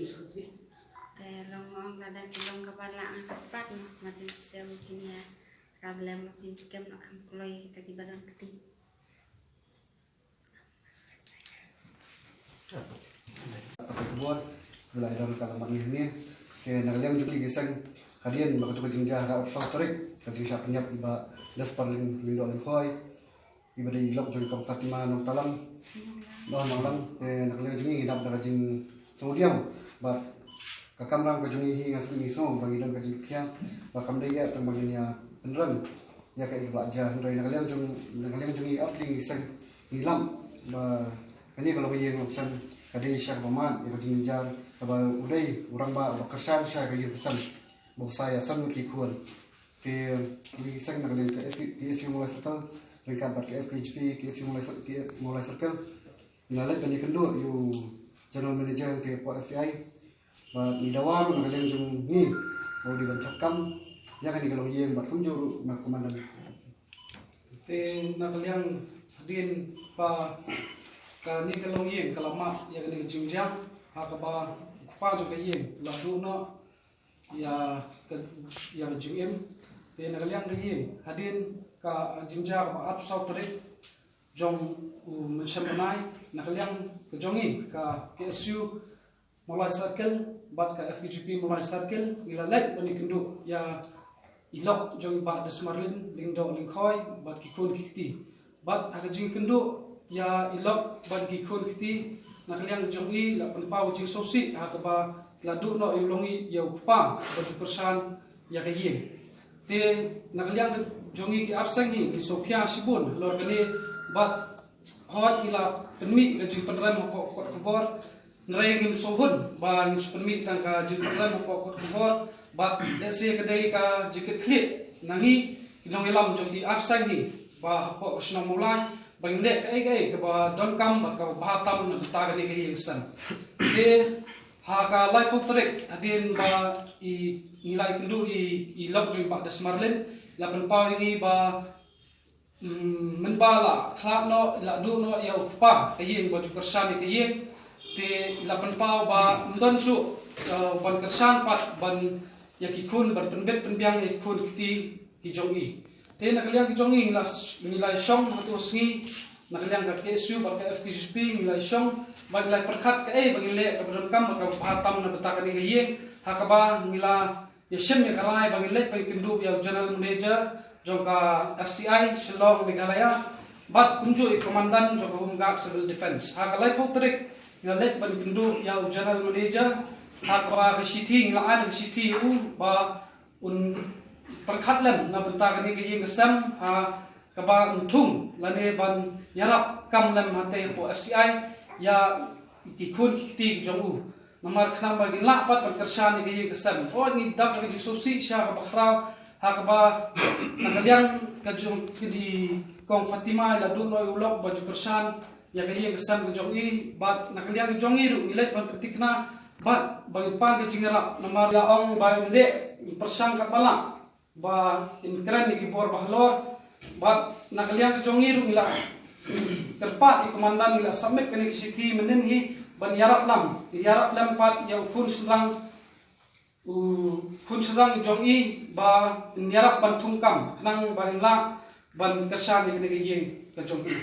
Kalau ngomong pada kilong kepala ang tepat macam saya mungkin ya problem mungkin kem nak kampuloy kita di badan keti. Apa kebuat belai dalam kalamat ni ke nagaliang juga gisang hadian makatu kajingja ka faktorik kajing siya penyap iba das paling lindo lingkoy iba di lok jong kam Fatima nong talang nong nagaliang juga hidap da kajing semudiam ba kakamrang kajungi hi ngasmi song bangidon kajing kya bakam daya tang baginya penrang ya ka iba aja ndoi nagaliang jungi atli sang nilam ba kani kalau yang san kadi syak baman ya kajing jar aba udai urang ba kesan syak kajing pesan bo saya san ki kuan ke di sang nagaliang ke SU mulai sekal ringkat bat ke FKHP ke SU mulai sekal nalat bani kendo yu general manager ke FCI ba idawar nagaliang jung ni mau dibantakam ya kan kalau yang bat kunjur na komandan te nagaliang din pa ka ni kalong yen kalamat ya ni jingja akaba pa jo ka yen la du no ya jingem te nagaliang ka yen hadin ka jingja ba ap sau trik jong mensamanai nagaliang ka jongi ka KSU mulai circle bat ka FGP mulai circle ila lek bani kendu ya ilok jong ba desmarlin lingdo lingkhoi bat kikun kiti bat aga jing kendu ya ilok ban gikun kiti nakaliang jongi la panpau jing sosi akaba ladu no ilongi ya upa baju persan ya kayin te nakaliang jongi ki arsang hi ki sokya sibun lor kani bat hot ila penmi ka jing penram ko kobor nreng sohun ban penmi tangka jing penram ko kobor bat desi kedai ka jikit klit nangi kinong ilam jongi arsang hi ba po sna mulai bangde kai ke ba don kam ba ka batam na ta gani kai san de ha ka lai potrik adin ba I nilai kendu I lok jui ba desmarlin la ban pau ini ba men ba la khla no la du no ya pa kai ba ju kersan kai te la ban pau ba ndon su ban kersan pat ban ya ki kun ban penbet penbiang I kun kiti ki jongi te nakaliang ki jongi nilai song hatu singi nakaliang ka KSU ba ka FPGP nilai song ba nilai perkat ka bangile ka badam kam ka batam na batakan ni gaye hakaba nila yeshem ya karai bangile pa kindu ya general manager jongka FCI Shillong Meghalaya bat unju komandan jongka Home Civil Defense hakalai potrik nilai ban kindu ya general manager hakaba ka city nila ada city ba un perkhatlam na bentakan ni gaye ngasam kaba untung lane ban yarap kam lam hate po FCI ya kikun kiti jongu namar khnam ba gila pat kersan ni ge kesam o ni dak ni sosi sha ka bakhra ha ka ba nakaliang ka jong di kong Fatima la du no ulok ba ju kersan ya ge kesam ke jongi bat nakaliang jongi ru nilai ban ketikna bat bagi pan ke cingara namar ya ong ba nde persang ka bala ba inkran ni gibor bahlor bat nakaliang jongi ru ila terpat I komandan ila samek kani siti menen hi ban yarap lam pat ya kun serang jongi ba yarap ban thungkam nang ban la ban kesan ni kani ge ka jongi